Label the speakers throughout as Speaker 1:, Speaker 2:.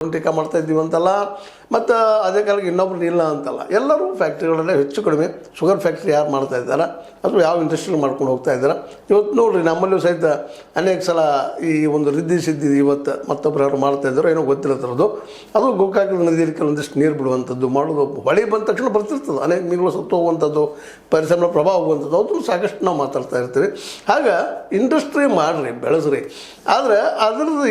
Speaker 1: ಟೀಕಾ ಮಾಡ್ತಾ ಇದ್ದೀವಿ ಅಂತಲ್ಲ, ಮತ್ತು ಅದೇ ಕಾಲಕ್ಕೆ ಇನ್ನೊಬ್ರು ಇಲ್ಲ ಅಂತಲ್ಲ. ಎಲ್ಲರೂ ಫ್ಯಾಕ್ಟ್ರಿಗಳಲ್ಲೇ ಹೆಚ್ಚು ಕಡಿಮೆ ಶುಗರ್ ಫ್ಯಾಕ್ಟ್ರಿ ಯಾರು ಮಾಡ್ತಾ ಇದ್ದಾರೆ ಅಥವಾ ಯಾವ ಇಂಡಸ್ಟ್ರಿ ಮಾಡ್ಕೊಂಡು ಹೋಗ್ತಾ ಇದ್ದಾರೆ. ಇವತ್ತು ನೋಡಿರಿ, ನಮ್ಮಲ್ಲೂ ಸಹಿತ ಅನೇಕ ಸಲ ಈ ಒಂದು ರಿದ್ದಿ ಸಿದ್ದಿ ಇವತ್ತು ಮತ್ತೊಬ್ಬರು ಯಾರು ಮಾಡ್ತಾಯಿದ್ದಾರೋ ಏನೋ ಗೊತ್ತಿರತ್ತರದು. ಅದು ಗೋಕಾಕ ನದಿಯಲ್ಲಿ ಕೆಲವೊಂದಿಷ್ಟು ನೀರು ಬಿಡುವಂಥದ್ದು ಮಾಡೋದು, ಹೊಳೆ ಬಂದ ತಕ್ಷಣ ಬರ್ತಿರ್ತದೆ, ಅನೇಕ ಮೀನುಗಳು ಸತ್ತು ಹೋಗುವಂಥದ್ದು, ಪರಿಸರ ಪ್ರಭಾವ ಹೋಗುವಂಥದ್ದು, ಅದನ್ನು ಸಾಕಷ್ಟು ನಾವು ಮಾತಾಡ್ತಾ ಇರ್ತೀವಿ. ಆಗ ಇಂಡಸ್ಟ್ರಿ ಮಾಡಿರಿ, ಬೆಳೆಸ್ರಿ, ಆದರೆ ಅದ್ರದ್ದು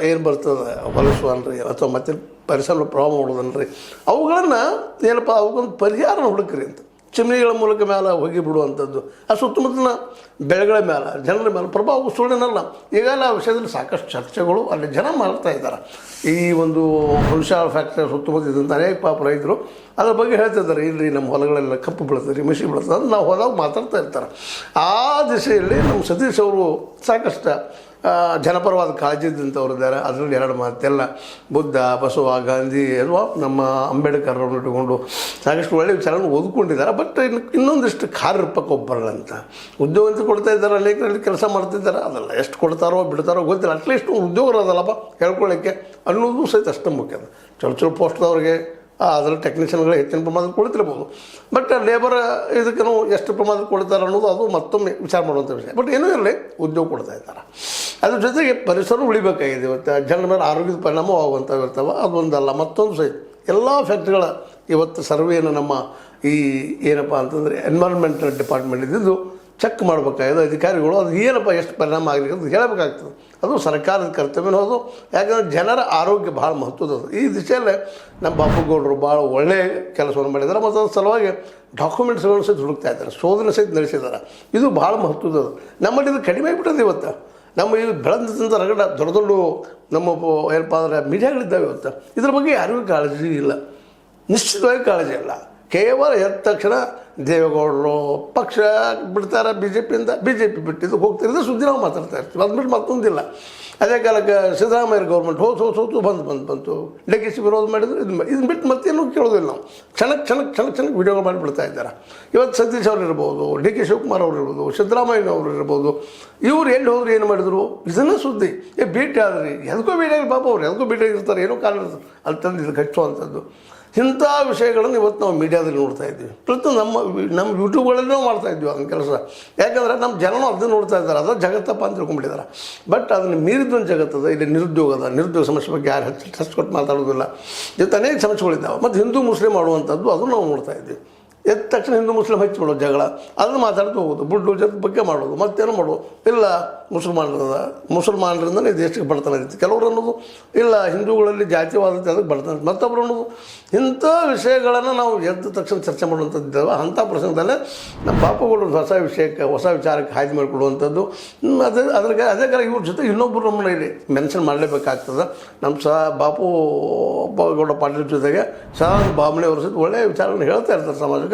Speaker 1: ಏನು ಬರ್ತದೆ ಹೊಲಸುವನ್ರಿ ಅಥವಾ ಮತ್ತೆ ಪರಿಸರ ಪ್ರಭಾವ ಮಾಡೋದನ್ರಿ, ಅವುಗಳನ್ನು ಏನಪ್ಪ ಅವಕ್ಕೊಂದು ಪರಿಹಾರ ಹುಡುಕ್ರಿ ಅಂತ. ಚಿಮ್ನಿಗಳ ಮೂಲಕ ಮೇಲೆ ಹೋಗಿ ಬಿಡುವಂಥದ್ದು, ಆ ಸುತ್ತಮುತ್ತಲಿನ ಬೆಳೆಗಳ ಮೇಲೆ ಜನರ ಮೇಲೆ ಪ್ರಭಾವ ಸುಳ್ಳಿನಲ್ಲ. ಈಗೆಲ್ಲ ಆ ವಿಷಯದಲ್ಲಿ ಸಾಕಷ್ಟು ಚರ್ಚೆಗಳು ಅಲ್ಲಿ ಜನ ಮಾಡ್ತಾ ಇದ್ದಾರೆ. ಈ ಒಂದು ಹುಣಸಾಳ ಫ್ಯಾಕ್ಟ್ರಿ ಸುತ್ತಮುತ್ತ ಇದ್ದಂಥ ಅನೇಕ ಪಾಪ ರೈತರು ಅದ್ರ ಬಗ್ಗೆ ಹೇಳ್ತಿದ್ದಾರೆ, ಇಲ್ಲರಿ ನಮ್ಮ ಹೊಲಗಳೆಲ್ಲ ಕಪ್ಪು ಬೀಳ್ತದೆ, ಮಿಷಿ ಬೀಳ್ತದೆ ಅಂತ ನಾವು ಹೋದಾಗ ಮಾತಾಡ್ತಾ ಇರ್ತಾರೆ. ಆ ದಿಶೆಯಲ್ಲಿ ನಮ್ಮ ಸತೀಶ್ ಅವರು ಸಾಕಷ್ಟು ಜನಪರವಾದ ಕಾಳಜಿ ಇದ್ದಂಥವ್ರು ಇದ್ದಾರೆ. ಅದರಲ್ಲಿ ಎರಡು ಮಾತೆಲ್ಲ ಬುದ್ಧ, ಬಸವ, ಗಾಂಧಿ ಅಥವಾ ನಮ್ಮ ಅಂಬೇಡ್ಕರ್ ಅವ್ರನ್ನ ಇಟ್ಟುಕೊಂಡು ಸಾಕಷ್ಟು ಒಳ್ಳೆಯ ವಿಚಾರವನ್ನು ಓದ್ಕೊಂಡಿದ್ದಾರೆ. ಬಟ್ ಇನ್ನೊಂದಿಷ್ಟು ಕಾರ್ಯರೂಪಕ್ಕೊಬ್ಬರಲ್ಲಂತ ಉದ್ಯೋಗ ಅಂತ ಕೊಡ್ತಾ ಇದ್ದಾರೆ, ಅನೇಕರಲ್ಲಿ ಕೆಲಸ ಮಾಡ್ತಿದ್ದಾರೆ. ಅದೆಲ್ಲ ಎಷ್ಟು ಕೊಡ್ತಾರೋ ಬಿಡ್ತಾರೋ ಗೊತ್ತಿಲ್ಲ, ಅಟ್ಲೀಸ್ಟ್ ಉದ್ಯೋಗ ಅದಲ್ಲಪ್ಪ ಹೇಳ್ಕೊಳ್ಳೋಕ್ಕೆ ಅನ್ನೋದು ಸಹಿತ ಅಷ್ಟೇ ಮುಖ್ಯ. ಚಲೋ ಪೋಸ್ಟ್ದವ್ರಿಗೆ ಅದರ ಟೆಕ್ನಿಷಿಯನ್ಗಳು ಹೆಚ್ಚಿನ ಪ್ರಮಾಣದಲ್ಲಿ ಕೊಡ್ತಿರ್ಬೋದು, ಬಟ್ ಲೇಬರ್ ಇದಕ್ಕೂ ಎಷ್ಟು ಪ್ರಮಾಣದಲ್ಲಿ ಕೊಡ್ತಾರೆ ಅನ್ನೋದು ಅದು ಮತ್ತೊಮ್ಮೆ ವಿಚಾರ ಮಾಡುವಂಥ ವಿಷಯ. ಬಟ್ ಏನೂ ಇರಲಿ, ಉದ್ಯೋಗ ಕೊಡ್ತಾ ಇದ್ದಾರೆ. ಅದ್ರ ಜೊತೆಗೆ ಪರಿಸರ ಉಳಿಬೇಕಾಗಿದೆ. ಇವತ್ತು ಜನರ ಮೇಲೆ ಆರೋಗ್ಯದ ಪರಿಣಾಮ ಆಗುವಂಥವು ಇರ್ತಾವೆ, ಅದೊಂದಲ್ಲ ಮತ್ತೊಂದು ಸಹಿತ ಎಲ್ಲ ಫ್ಯಾಕ್ಟ್ರಿಗಳ ಇವತ್ತು ಸರ್ವೆಯನ್ನು ನಮ್ಮ ಈ ಏನಪ್ಪ ಅಂತಂದರೆ ಎನ್ವೈರ್ಮೆಂಟಲ್ ಡಿಪಾರ್ಟ್ಮೆಂಟ್ ಇದ್ದಿದ್ದು ಚೆಕ್ ಮಾಡಬೇಕಾಗಿದೆ ಅಧಿಕಾರಿಗಳು. ಅದು ಏನಪ್ಪ ಎಷ್ಟು ಪರಿಣಾಮ ಆಗಲಿಕ್ಕೆ ಅಂತ ಹೇಳಬೇಕಾಗ್ತದೆ. ಅದು ಸರ್ಕಾರದ ಕರ್ತವ್ಯ ಹೌದು, ಯಾಕಂದರೆ ಜನರ ಆರೋಗ್ಯ ಭಾಳ ಮಹತ್ವದದು. ಈ ದಿಶೆಯಲ್ಲೇ ನಮ್ಮ ಬಾಪುಗೌಡರು ಭಾಳ ಒಳ್ಳೆಯ ಕೆಲಸವನ್ನು ಮಾಡಿದ್ದಾರೆ, ಮತ್ತು ಅದ್ರ ಸಲುವಾಗಿ ಡಾಕ್ಯುಮೆಂಟ್ಸ್ಗಳನ್ನು ಸಹಿತ ಹುಡುಕ್ತಾ ಇದ್ದಾರೆ, ಶೋಧನೆ ಸಹಿತ ನಡೆಸಿದ್ದಾರೆ. ಇದು ಭಾಳ ಮಹತ್ವದದು. ನಮ್ಮಲ್ಲಿ ಇದು ಕಡಿಮೆ ಆಗಿಬಿಟ್ಟದೆ ಇವತ್ತು. ನಮ್ಮ ಇದು ಬೆಳೆದಂಥ ರಗಡ ದೊಡ್ಡ ದೊಡ್ಡ ನಮ್ಮ ಏನಪ್ಪ ಅಂದರೆ ಮೀಡಿಯಾಗಳಿದ್ದಾವೆ ಇವತ್ತು. ಇದ್ರ ಬಗ್ಗೆ ಯಾರಿಗೂ ಕಾಳಜಿ ಇಲ್ಲ, ನಿಶ್ಚಿತವಾಗಿ ಕಾಳಜಿ ಇಲ್ಲ. ಕೇವಲ ಎದ್ದ ತಕ್ಷಣ ದೇವೇಗೌಡರು ಪಕ್ಷ ಬಿಡ್ತಾರೆ, ಬಿ ಜೆ ಪಿ ಬಿಟ್ಟಿದ್ದು ಹೋಗ್ತಿರೋದು ಸುದ್ದಿ ನಾವು ಮಾತಾಡ್ತಾ ಇರ್ತೀವಿ. ಅದು ಬಿಟ್ಟು ಮತ್ತೊಂದಿಲ್ಲ. ಅದೇ ಕಾಲಕ್ಕೆ ಸಿದ್ದರಾಮಯ್ಯ ಗೌರ್ಮೆಂಟ್ ಹೋತು ಬಂತು ಡೆಕಿಸಿ ವಿರೋಧ ಮಾಡಿದ್ರು, ಇದನ್ನ ಬಿಟ್ಟು ಮತ್ತೇನು ಕೇಳೋದಿಲ್ಲ ನಾವು. ಕ್ಷಣಕ್ಕೆ ವಿಡಿಯೋಗಳು ಮಾಡಿಬಿಡ್ತಾ ಇದ್ದಾರೆ. ಇವತ್ತು ಸತೀಶ್ ಅವ್ರು ಇರ್ಬೋದು, ಡಿ ಕೆ ಶಿವಕುಮಾರ್ ಅವ್ರು ಇರ್ಬೋದು, ಸಿದ್ದರಾಮಯ್ಯನವರು ಇರ್ಬೋದು, ಇವ್ರು ಎಲ್ಲಿ ಹೋದ್ರು ಏನು ಮಾಡಿದ್ರು ಇದನ್ನು ಸುದ್ದಿ. ಭೇಟಿ ಆದ್ರಿ, ಎದಕ್ಕೋ ಭೇಟಿಯಾಗಿ ಪಾಪ ಅವ್ರು ಎದಕ್ಕೋ ಭೇಟಿಯಾಗಿರ್ತಾರೆ, ಏನೋ ಕಾರಣ ಇರ್ತಾರೆ, ಅಲ್ಲಿ ತಂದು ಇದಕ್ಕೆ ಹಚ್ಚುವಂಥದ್ದು. ಇಂಥ ವಿಷಯಗಳನ್ನು ಇವತ್ತು ನಾವು ಮೀಡಿಯಾದಲ್ಲಿ ನೋಡ್ತಾ ಇದ್ದೀವಿ. ಪ್ರತಿಯೊಂದು ನಮ್ಮ ಯೂಟ್ಯೂಬ್ಗಳಲ್ಲಿ ನಾವು ಮಾಡ್ತಾಯಿದ್ವಿ ಅದನ್ನ ಕೆಲಸ. ಯಾಕಂದರೆ ನಮ್ಮ ಜನನೂ ಅದನ್ನು ನೋಡ್ತಾ ಇದ್ದಾರೆ, ಅದರ ಜಗತ್ತಪ್ಪ ಅಂತ ತಿಳ್ಕೊಂಡ್ಬಿಟ್ಟಿದ್ದಾರೆ. ಬಟ್ ಅದನ್ನು ಮೀರಿದೊಂದು ಜಗತ್ತದ. ಇಲ್ಲಿ ನಿರುದ್ಯೋಗ ಸಮಸ್ಯೆ ಬಗ್ಗೆ ಯಾರು ಹೆಚ್ಚು ಕೊಟ್ಟು ಮಾತಾಡೋದಿಲ್ಲ. ಜೊತೆ ಅನೇಕ ಸಮಸ್ಯೆಗಳಿದ್ದಾವೆ. ಮತ್ತು ಹಿಂದೂ ಮುಸ್ಲಿಂ ಮಾಡುವಂಥದ್ದು ಅದನ್ನು ನಾವು ನೋಡ್ತಾ ಇದ್ವಿ. ಎದ್ದ ತಕ್ಷಣ ಹಿಂದೂ ಮುಸ್ಲಿಂ ಹಚ್ಚಿಬಿಡೋದು ಜಗಳ, ಅದನ್ನು ಮಾತಾಡ್ತಾ ಹೋಗೋದು, ಬುಲ್ಡೋಜರ್ ಬಗ್ಗೆ ಮಾಡೋದು, ಮತ್ತೇನು ಮಾಡೋದು. ಇಲ್ಲ ಮುಸಲ್ಮಾನರಿಂದನೇ ದೇಶಕ್ಕೆ ಬಡತನ ಇತ್ತು ಕೆಲವರು ಅನ್ನೋದು, ಇಲ್ಲ ಹಿಂದೂಗಳಲ್ಲಿ ಜಾತಿವಾದ ಅದಕ್ಕೆ ಬಡತನ, ಮತ್ತೊಬ್ಬರು ಅನ್ನೋದು. ಇಂಥ ವಿಷಯಗಳನ್ನು ನಾವು ಎದ್ದ ತಕ್ಷಣ ಚರ್ಚೆ ಮಾಡುವಂಥದ್ದು. ಅಂಥ ಪ್ರಸಂಗದಲ್ಲೇ ನಮ್ಮ ಬಾಪುಗಳು ಹೊಸ ವಿಚಾರಕ್ಕೆ ಹಾದಿ ಮಾಡಿಕೊಡುವಂಥದ್ದು. ಅದೇ ಕಾಲ ಇವ್ರ ಜೊತೆ ಇನ್ನೊಬ್ಬರು ನಮ್ಮನ್ನ ಇಲ್ಲಿ ಮೆನ್ಷನ್ ಮಾಡಲೇಬೇಕಾಗ್ತದೆ. ನಮ್ಮ ಬಾಪು ಗೌಡ ಪಾಟೀಲ್ ಜೊತೆಗೆ ಸದಾನಂದ ಬಾಂಬಳೆ ಅವ್ರ ಸಹಿತ ಒಳ್ಳೆಯ ವಿಚಾರವನ್ನು ಹೇಳ್ತಾ ಇರ್ತಾರೆ ಸಮಾಜಕ್ಕೆ.